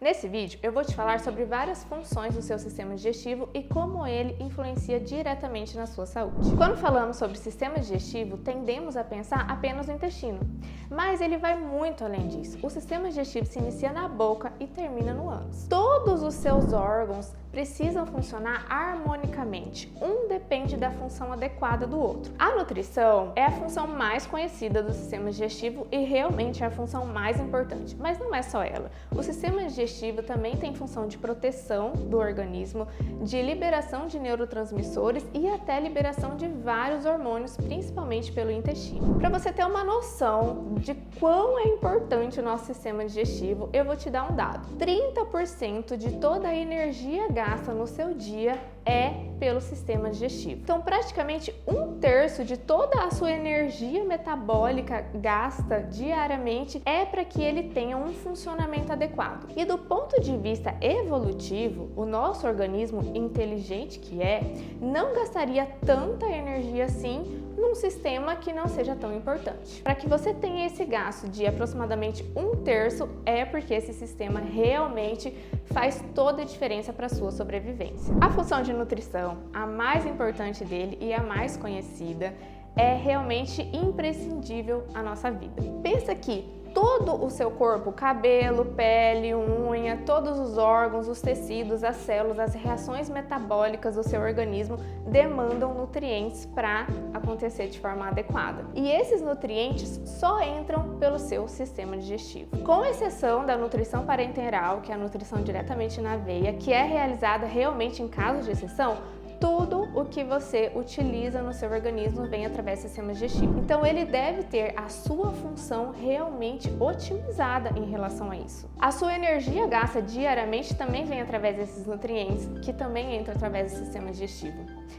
Nesse vídeo, eu vou te falar sobre várias funções do seu sistema digestivo e como ele influencia diretamente na sua saúde. Quando falamos sobre sistema digestivo, tendemos a pensar apenas no intestino, mas ele vai muito além disso. O sistema digestivo se inicia na boca e termina no ânus. Todos os seus órgãos precisam funcionar harmonicamente, um depende da função adequada do outro. A nutrição é a função mais conhecida do sistema digestivo e realmente é a função mais importante, mas não é só ela. O sistema digestivo também tem função de proteção do organismo, de liberação de neurotransmissores e até liberação de vários hormônios, principalmente pelo intestino. Para você ter uma noção de quão é importante o nosso sistema digestivo, eu vou te dar um dado. 30% de toda a energia gasta no seu dia é pelo sistema digestivo. Então, praticamente 1/3 de toda a sua energia metabólica gasta diariamente é para que ele tenha um funcionamento adequado. E do ponto de vista evolutivo, o nosso organismo, inteligente que é, não gastaria tanta energia assim num sistema que não seja tão importante. Para que você tenha esse gasto de aproximadamente 1/3 é porque esse sistema realmente faz toda a diferença para a sua sobrevivência. A função de nutrição, a mais importante dele e a mais conhecida, é realmente imprescindível à nossa vida. Pensa que todo o seu corpo, cabelo, pele, unha, todos os órgãos, os tecidos, as células, as reações metabólicas do seu organismo demandam nutrientes para acontecer de forma adequada. E esses nutrientes só entram pelo seu sistema digestivo. Com exceção da nutrição parenteral, que é a nutrição diretamente na veia, que é realizada realmente em casos de exceção, tudo o que você utiliza no seu organismo vem através do sistema digestivo. Então ele deve ter a sua função realmente otimizada em relação a isso. A sua energia gasta diariamente também vem através desses nutrientes, que também entram através do sistema digestivo.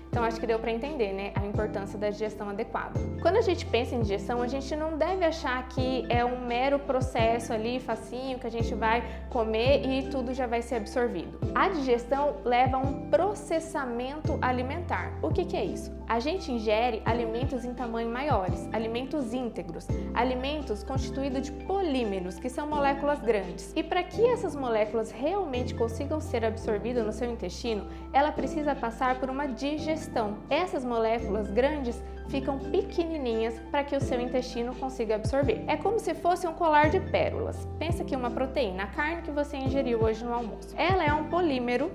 Então acho que deu para entender, né, a importância da digestão adequada. Quando a gente pensa em digestão, a gente não deve achar que é um mero processo ali, facinho, que a gente vai comer e tudo já vai ser absorvido. A digestão leva a um processamento alimentar. O que é isso? A gente ingere alimentos em tamanho maiores, alimentos íntegros, alimentos constituídos de polímeros, que são moléculas grandes. E para que essas moléculas realmente consigam ser absorvidas no seu intestino, ela precisa passar por uma digestão. Essas moléculas grandes ficam pequenininhas para que o seu intestino consiga absorver. É como se fosse um colar de pérolas. Pensa que uma proteína, a carne que você ingeriu hoje no almoço. Ela é um polímero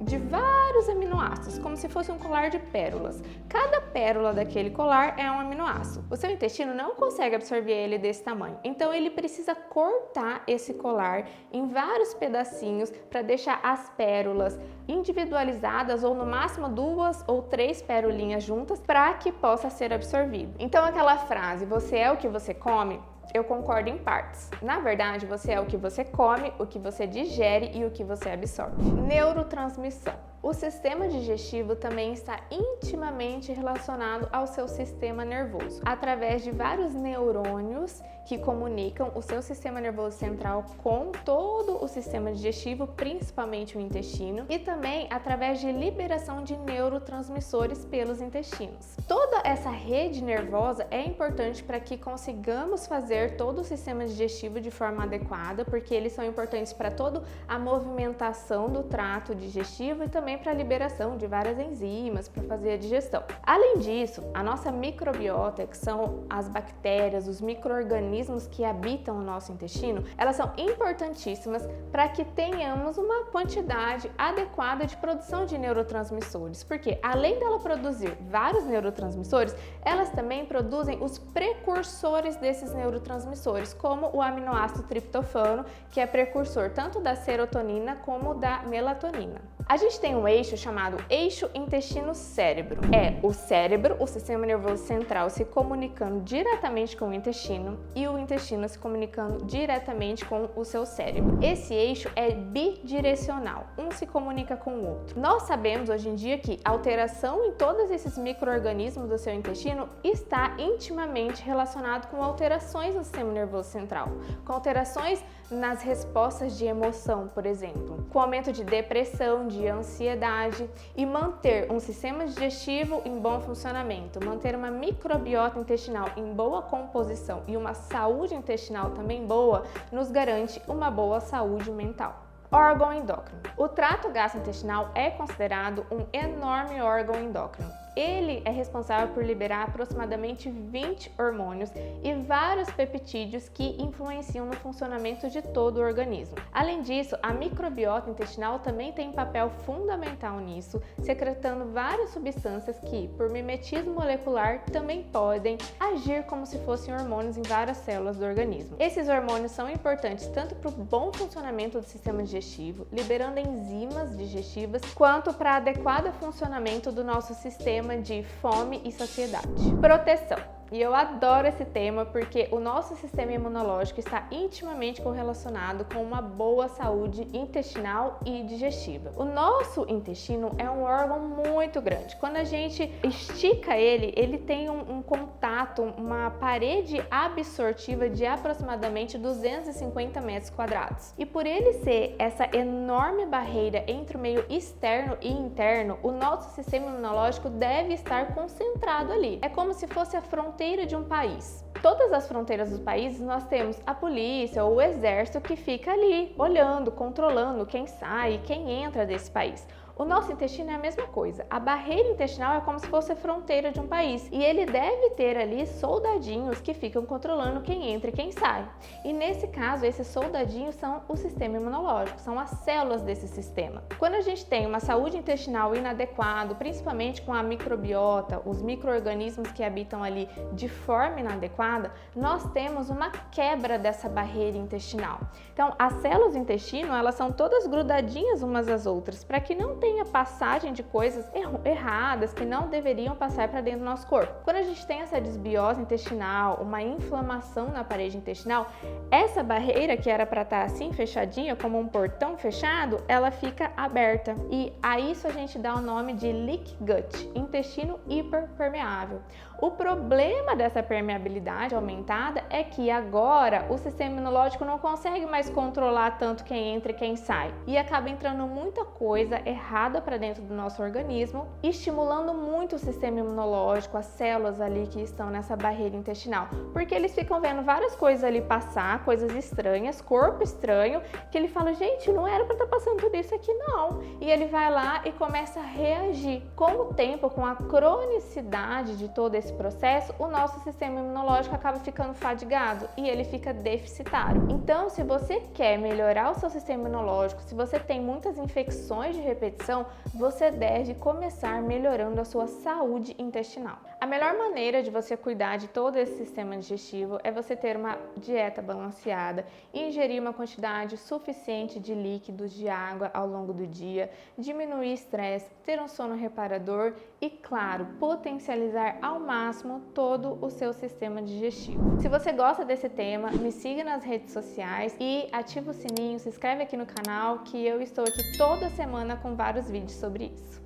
de vários aminoácidos, como se fosse um colar de pérolas. Cada pérola daquele colar é um aminoácido. O seu intestino não consegue absorver ele desse tamanho, então ele precisa cortar esse colar em vários pedacinhos para deixar as pérolas individualizadas ou no máximo 2 ou 3 pérolinhas juntas para que possa ser absorvido. Então aquela frase, você é o que você come, eu concordo em partes. Na verdade, você é o que você come, o que você digere e o que você absorve. Neurotransmissão. O sistema digestivo também está intimamente relacionado ao seu sistema nervoso, através de vários neurônios que comunicam o seu sistema nervoso central com todo o sistema digestivo, principalmente o intestino, e também através de liberação de neurotransmissores pelos intestinos. Toda essa rede nervosa é importante para que consigamos fazer todo o sistema digestivo de forma adequada, porque eles são importantes para toda a movimentação do trato digestivo e também para a liberação de várias enzimas para fazer a digestão. Além disso, a nossa microbiota, que são as bactérias, os micro-organismos que habitam o nosso intestino, elas são importantíssimas para que tenhamos uma quantidade adequada de produção de neurotransmissores, porque além dela produzir vários neurotransmissores, elas também produzem os precursores desses neurotransmissores, como o aminoácido triptofano, que é precursor tanto da serotonina como da melatonina. A gente tem um eixo chamado eixo intestino-cérebro. É o cérebro, o sistema nervoso central, se comunicando diretamente com o intestino e o intestino se comunicando diretamente com o seu cérebro. Esse eixo é bidirecional, um se comunica com o outro. Nós sabemos hoje em dia que a alteração em todos esses micro-organismos do seu intestino está intimamente relacionado com alterações no sistema nervoso central, com alterações nas respostas de emoção, por exemplo, com aumento de depressão, de ansiedade, e manter um sistema digestivo em bom funcionamento, manter uma microbiota intestinal em boa composição e uma saúde intestinal também boa, nos garante uma boa saúde mental. Órgão endócrino. O trato gastrointestinal é considerado um enorme órgão endócrino. Ele é responsável por liberar aproximadamente 20 hormônios e vários peptídeos que influenciam no funcionamento de todo o organismo. Além disso, a microbiota intestinal também tem um papel fundamental nisso, secretando várias substâncias que, por mimetismo molecular, também podem agir como se fossem hormônios em várias células do organismo. Esses hormônios são importantes tanto para o bom funcionamento do sistema digestivo, liberando enzimas digestivas, quanto para o adequado funcionamento do nosso sistema de fome e saciedade. Proteção. E eu adoro esse tema porque o nosso sistema imunológico está intimamente correlacionado com uma boa saúde intestinal e digestiva. O nosso intestino é um órgão muito grande. Quando a gente estica ele, ele tem um contato, uma parede absortiva de aproximadamente 250 metros quadrados. E por ele ser essa enorme barreira entre o meio externo e interno, o nosso sistema imunológico deve estar concentrado ali. É como se fosse a fronteira de um país. Todas as fronteiras dos países nós temos a polícia ou o exército que fica ali olhando, controlando quem sai e quem entra desse país. O nosso intestino é a mesma coisa. A barreira intestinal é como se fosse a fronteira de um país e ele deve ter ali soldadinhos que ficam controlando quem entra e quem sai. E nesse caso, esses soldadinhos são o sistema imunológico, são as células desse sistema. Quando a gente tem uma saúde intestinal inadequada, principalmente com a microbiota, os micro-organismos que habitam ali de forma inadequada, nós temos uma quebra dessa barreira intestinal. Então, as células do intestino, elas são todas grudadinhas umas às outras, para que não tenha passagem de coisas erradas que não deveriam passar para dentro do nosso corpo. Quando a gente tem essa desbiose intestinal, uma inflamação na parede intestinal, essa barreira que era para estar assim fechadinha, como um portão fechado, ela fica aberta. E a isso a gente dá o nome de leak gut, intestino hiperpermeável. O problema dessa permeabilidade aumentada é que agora o sistema imunológico não consegue mais controlar tanto quem entra e quem sai. E acaba entrando muita coisa errada para dentro do nosso organismo, estimulando muito o sistema imunológico, as células ali que estão nessa barreira intestinal. Porque eles ficam vendo várias coisas ali passar, coisas estranhas, corpo estranho, que ele fala, gente, não era para estar passando tudo isso aqui não. E ele vai lá e começa a reagir. Com o tempo, com a cronicidade de todo esse processo, o nosso sistema imunológico acaba ficando fadigado e ele fica deficitário. Então, se você quer melhorar o seu sistema imunológico, se você tem muitas infecções de repetição, você deve começar melhorando a sua saúde intestinal. A melhor maneira de você cuidar de todo esse sistema digestivo é você ter uma dieta balanceada, ingerir uma quantidade suficiente de líquidos, de água ao longo do dia, diminuir estresse, ter um sono reparador e, claro, potencializar ao máximo todo o seu sistema digestivo. Se você gosta desse tema, me siga nas redes sociais e ativa o sininho, se inscreve aqui no canal que eu estou aqui toda semana com vários vídeos sobre isso.